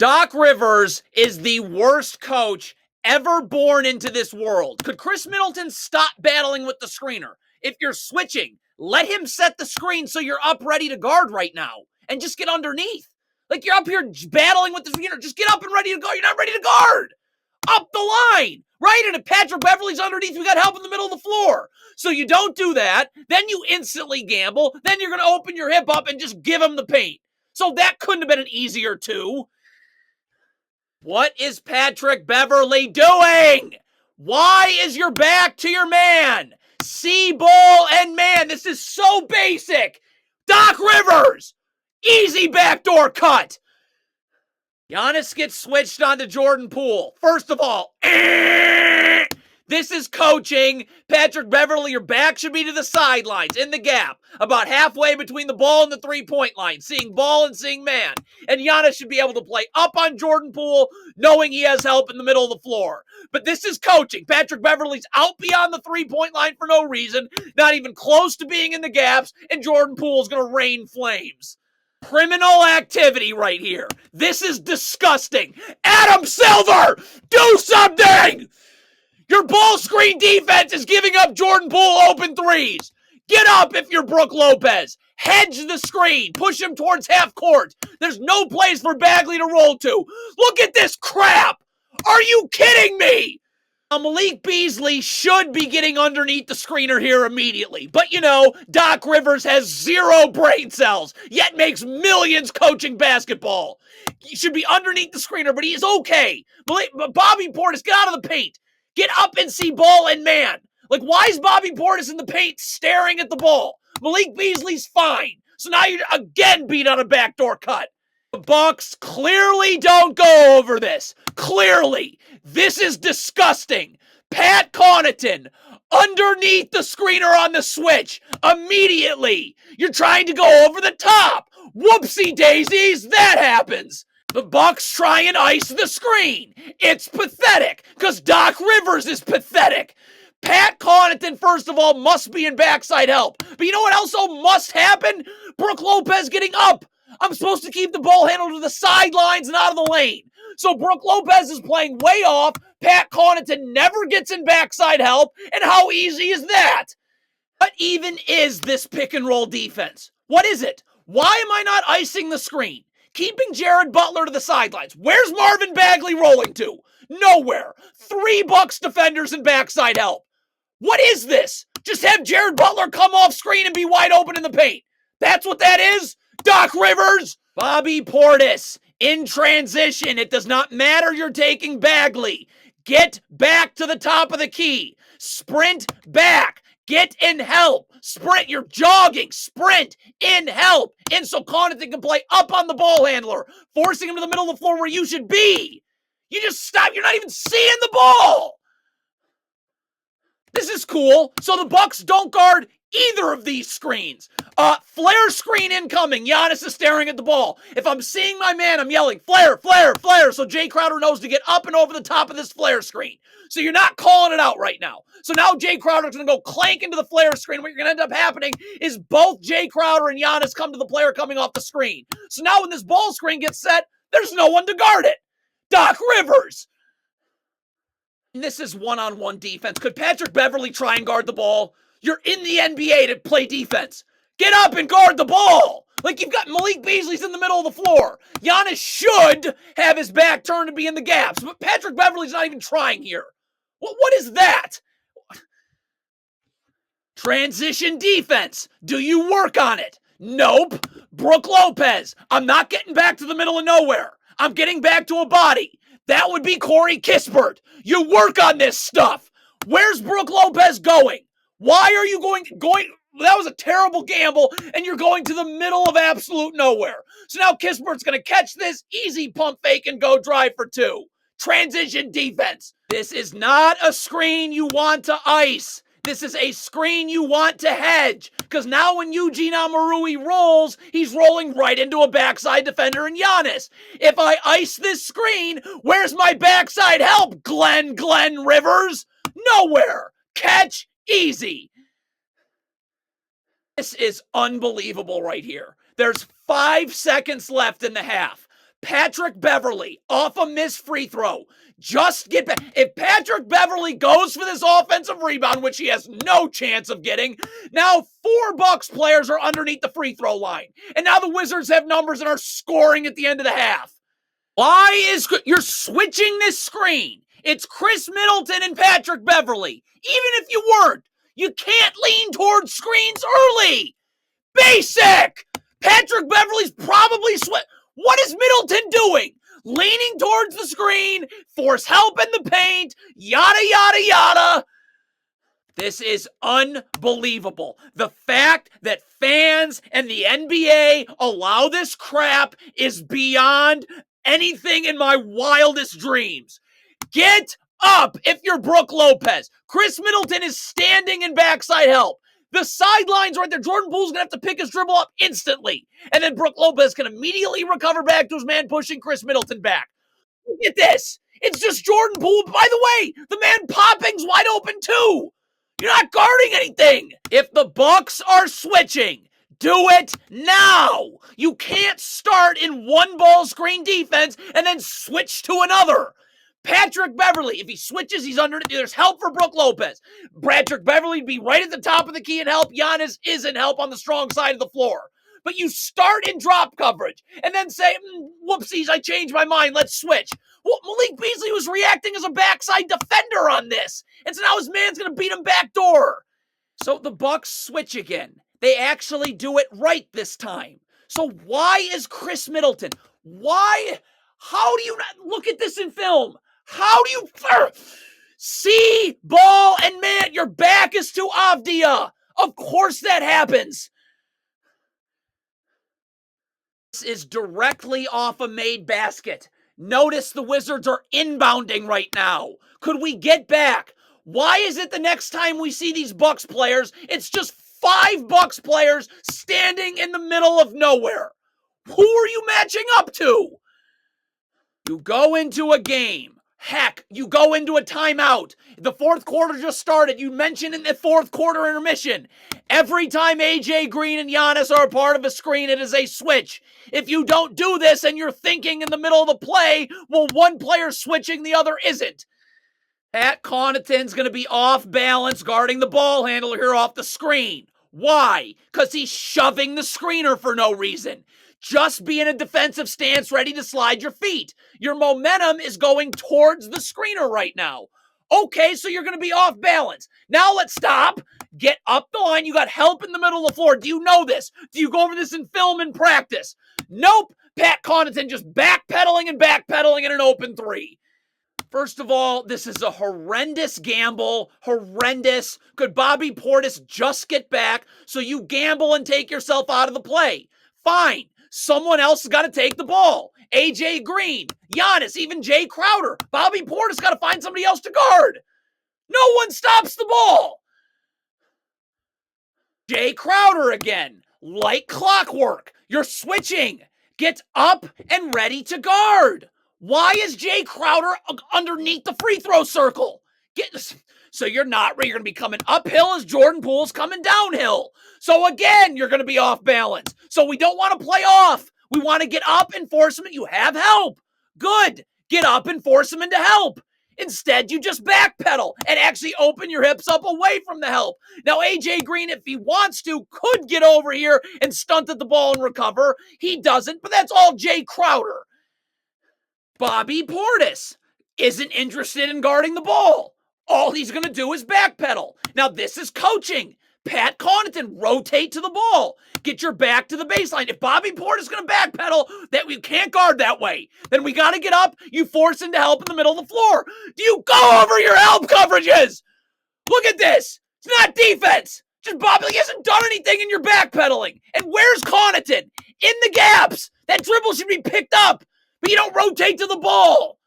Doc Rivers is the worst coach ever born into this world. Could Chris Middleton stop battling with the screener? If you're switching, let him set the screen so you're up ready to guard right now and just get underneath. Like you're up here battling with the screener. Just get up and ready to go. You're not ready to guard. Up the line, right? And if Patrick Beverley's underneath, we got help in the middle of the floor. So you don't do that. Then you instantly gamble. Then you're going to open your hip up and just give him the paint. So that couldn't have been an easier two. What is Patrick Beverley doing? Why is your back to your man? See ball and man. This is so basic. Doc Rivers. Easy backdoor cut. Giannis gets switched onto Jordan Poole. First of all, this is coaching. Patrick Beverley, your back should be to the sidelines, in the gap, about halfway between the ball and the three-point line, seeing ball and seeing man. And Giannis should be able to play up on Jordan Poole, knowing he has help in the middle of the floor. But this is coaching. Patrick Beverley's out beyond the three-point line for no reason, not even close to being in the gaps, and Jordan Poole's going to rain flames. Criminal activity right here. This is disgusting. Adam Silver, do something! Your ball screen defense is giving up Jordan Poole open threes. Get up if you're Brook Lopez. Hedge the screen. Push him towards half court. There's no place for Bagley to roll to. Look at this crap. Are you kidding me? Now, Malik Beasley should be getting underneath the screener here immediately. But, you know, Doc Rivers has zero brain cells, yet makes millions coaching basketball. He should be underneath the screener, but he is okay. Bobby Portis, get out of the paint. Get up and see ball and man. Like, why is Bobby Portis in the paint staring at the ball? Malik Beasley's fine. So now you're again beat on a backdoor cut. The Bucks clearly don't go over this. Clearly. This is disgusting. Pat Connaughton underneath the screener on the switch immediately. You're trying to go over the top. Whoopsie daisies, that happens. The Bucks try and ice the screen. It's pathetic because Doc Rivers is pathetic. Pat Connaughton, first of all, must be in backside help. But you know what also must happen? Brook Lopez getting up. I'm supposed to keep the ball handled to the sidelines and out of the lane. So Brook Lopez is playing way off. Pat Connaughton never gets in backside help. And how easy is that? What even is this pick and roll defense? What is it? Why am I not icing the screen? Keeping Jared Butler to the sidelines. Where's Marvin Bagley rolling to? Nowhere. 3 Bucks defenders in backside help. What is this? Just have Jared Butler come off screen and be wide open in the paint. That's what that is? Doc Rivers? Bobby Portis in transition. It does not matter you're taking Bagley. Get back to the top of the key. Sprint back. Get in help. Sprint. You're jogging. Sprint in help. And so Connaughton can play up on the ball handler, forcing him to the middle of the floor where you should be. You just stop. You're not even seeing the ball. This is cool. So the Bucks don't guard either of these screens. Flare screen incoming. Giannis is staring at the ball. If I'm seeing my man, I'm yelling, flare, flare, flare. So Jay Crowder knows to get up and over the top of this flare screen. So you're not calling it out right now. So now Jay Crowder's going to go clank into the flare screen. What you're going to end up happening is both Jay Crowder and Giannis come to the player coming off the screen. So now when this ball screen gets set, there's no one to guard it. Doc Rivers. And this is one-on-one defense. Could Patrick Beverley try and guard the ball? You're in the NBA to play defense. Get up and guard the ball. Like you've got Malik Beasley's in the middle of the floor. Giannis should have his back turned to be in the gaps, but Patrick Beverley's not even trying here. What is that? Transition defense. Do you work on it? Nope. Brook Lopez. I'm not getting back to the middle of nowhere. I'm getting back to a body. That would be Corey Kispert. You work on this stuff. Where's Brook Lopez going? Why are you going? That was a terrible gamble, and you're going to the middle of absolute nowhere. So now Kispert's going to catch this, easy pump fake, and go drive for 2. Transition defense. This is not a screen you want to ice. This is a screen you want to hedge. Because now when Eugene Amarui rolls, he's rolling right into a backside defender in Giannis. If I ice this screen, where's my backside help, Glenn Rivers? Nowhere. Catch easy. This is unbelievable right here. There's 5 seconds left in the half. Patrick Beverley off a missed free throw. Just get back. If Patrick Beverley goes for this offensive rebound, which he has no chance of getting, now 4 Bucks players are underneath the free throw line. And now the Wizards have numbers and are scoring at the end of the half. Why is you're switching this screen? It's Chris Middleton and Patrick Beverley. Even if you weren't, you can't lean towards screens early. Basic. Patrick Beverley's probably What is Middleton doing? Leaning towards the screen, force help in the paint, yada, yada, yada. This is unbelievable. The fact that fans and the NBA allow this crap is beyond anything in my wildest dreams. Get up if you're Brook Lopez. Chris Middleton is standing in backside help. The sideline's right there. Jordan Poole's going to have to pick his dribble up instantly. And then Brook Lopez can immediately recover back to his man pushing Chris Middleton back. Look at this. It's just Jordan Poole. By the way, the man Popping's wide open too. You're not guarding anything. If the Bucks are switching, do it now. You can't start in one ball screen defense and then switch to another. Patrick Beverley, if he switches, he's under. There's help for Brook Lopez. Patrick Beverley would be right at the top of the key and help. Giannis isn't help on the strong side of the floor. But you start in drop coverage and then say, whoopsies, I changed my mind. Let's switch. Well, Malik Beasley was reacting as a backside defender on this. And so now his man's going to beat him backdoor. So the Bucks switch again. They actually do it right this time. So why is Chris Middleton? Why? How do you not look at this in film? How do you see ball and man, your back is to Avdia? Of course that happens. This is directly off a made basket. Notice the Wizards are inbounding right now. Could we get back? Why is it the next time we see these Bucks players, it's just 5 Bucks players standing in the middle of nowhere? Who are you matching up to? You go into a game. Heck, you go into a timeout. The fourth quarter just started. You mentioned in the fourth quarter intermission. Every time AJ Green and Giannis are a part of a screen, it is a switch. If you don't do this and you're thinking in the middle of the play, well, one player's switching, the other isn't. Pat Connaughton's going to be off balance guarding the ball handler here off the screen. Why? Because he's shoving the screener for no reason. Just be in a defensive stance ready to slide your feet. Your momentum is going towards the screener right now. Okay, so you're going to be off balance. Now let's stop. Get up the line. You got help in the middle of the floor. Do you know this? Do you go over this in film and practice? Nope. Pat Connaughton just backpedaling in an open 3. First of all, this is a horrendous gamble. Horrendous. Could Bobby Portis just get back so you gamble and take yourself out of the play? Fine. Someone else has got to take the ball. AJ Green, Giannis, even Jay Crowder. Bobby Portis got to find somebody else to guard. No one stops the ball. Jay Crowder again. Like clockwork. You're switching. Get up and ready to guard. Why is Jay Crowder underneath the free throw circle? So you're going to be coming uphill as Jordan Poole's coming downhill. So again, you're going to be off balance. So we don't want to play off. We want to get up and force him. You have help. Good. Get up and force him into help. Instead, you just backpedal and actually open your hips up away from the help. Now, AJ Green, if he wants to, could get over here and stunt at the ball and recover. He doesn't, but that's all Jay Crowder. Bobby Portis isn't interested in guarding the ball. All he's going to do is backpedal. Now, this is coaching. Pat Connaughton, rotate to the ball. Get your back to the baseline. If Bobby Portis is going to backpedal, that we can't guard that way. Then we got to get up. You force him to help in the middle of the floor. Do you go over your help coverages? Look at this. It's not defense. Just Bobby hasn't done anything and you're backpedaling. And where's Connaughton? In the gaps. That dribble should be picked up, but you don't rotate to the ball.